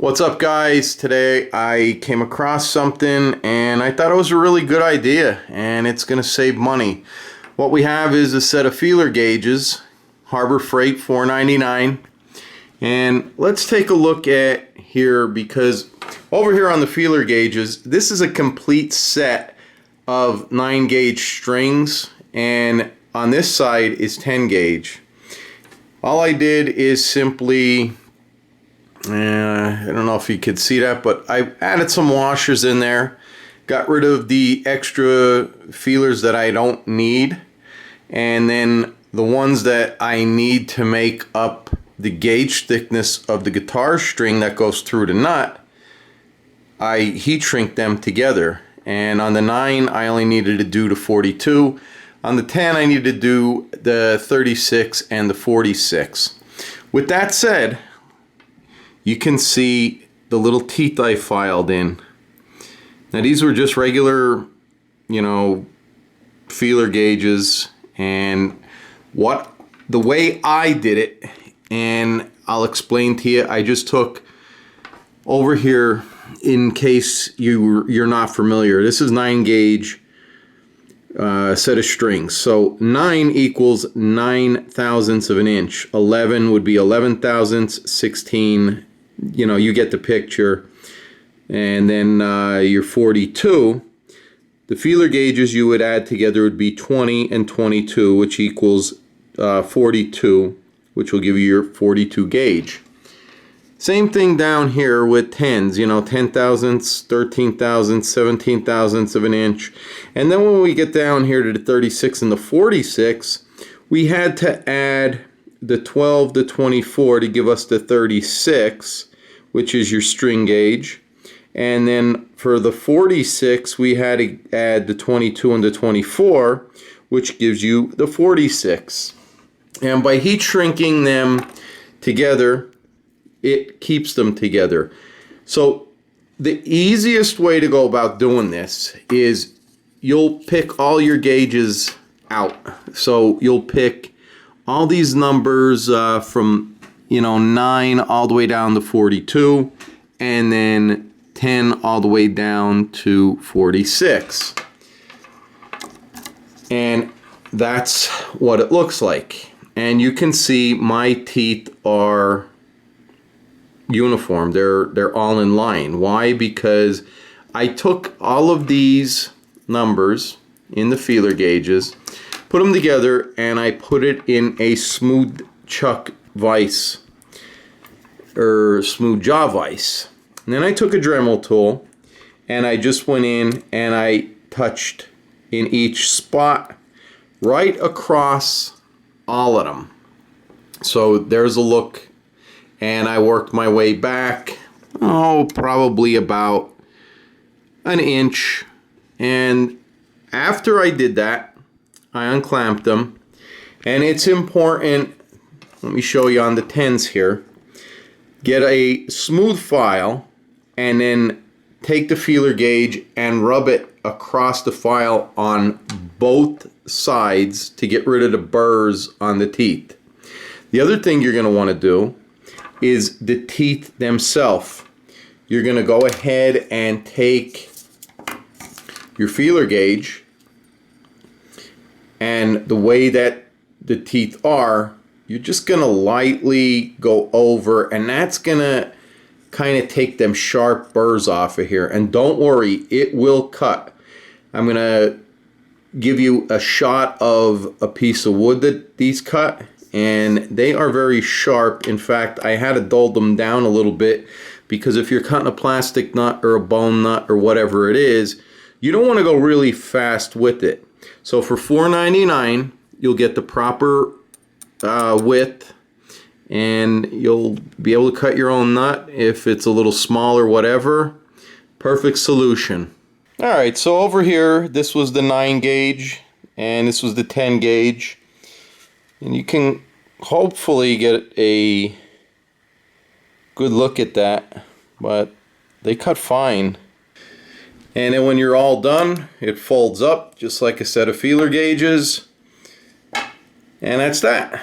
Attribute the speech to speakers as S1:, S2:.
S1: What's up, guys? Today I came across something and I thought it was a really good idea, and it's going to save money. What we have is a set of feeler gauges, Harbor Freight $4.99, and let's take a look at here, because over here on the feeler gauges, this is a complete set of 9-gauge strings, and on this side is 10-gauge. All I did is simply I don't know if you could see that, but I added some washers in there, got rid of the extra feelers that I don't need, and then the ones that I need to make up the gauge thickness of the guitar string that goes through the nut, I heat shrink them together. And on the 9 I only needed to do the 42, on the 10 I needed to do the 36 and the 46. With that said, you can see the little teeth I filed in. Now these were just regular, feeler gauges, and the way I did it, and I'll explain to you, I just took over here, in case you're not familiar, this is 9-gauge set of strings. So 9 equals 9 thousandths of an inch. 11 would be 11 thousandths, 16, you get the picture. And then your 42, the feeler gauges you would add together would be 20 and 22, which equals 42, which will give you your 42 gauge. Same thing down here with 10s, 10 thousandths, 13 thousandths, 17 thousandths of an inch. And then when we get down here to the 36 and the 46, we had to add the 12 to 24 to give us the 36, which is your string gauge. And then for the 46, we had to add the 22 and the 24, which gives you the 46. And by heat shrinking them together, it keeps them together. So the easiest way to go about doing this is you'll pick all your gauges out. So you'll pick all these numbers from 9 all the way down to 42, and then 10 all the way down to 46. And that's what it looks like. And you can see my teeth are uniform. They're all in line. Why? Because I took all of these numbers in the feeler gauges, put them together, and I put it in a smooth chuck vise, or smooth jaw vise. And then I took a Dremel tool and I just went in and I touched in each spot right across all of them. So there's a look, and I worked my way back, probably about an inch. And after I did that, I unclamped them. And it's important, let me show you on the 10s here, get a smooth file and then take the feeler gauge and rub it across the file on both sides to get rid of the burrs on the teeth. The other thing you're going to want to do is the teeth themselves. You're going to go ahead and take your feeler gauge, and the way that the teeth are, you're just going to lightly go over, and that's going to kind of take them sharp burrs off of here. And don't worry, it will cut. I'm going to give you a shot of a piece of wood that these cut, and they are very sharp. In fact, I had to dull them down a little bit, because if you're cutting a plastic nut or a bone nut or whatever it is, you don't want to go really fast with it. So for $4.99, you'll get the proper width, and you'll be able to cut your own nut if it's a little small or whatever. Perfect solution. Alright, so over here, this was the 9-gauge and this was the 10-gauge, and you can hopefully get a good look at that, but they cut fine. And then when you're all done, it folds up just like a set of feeler gauges. And that's that.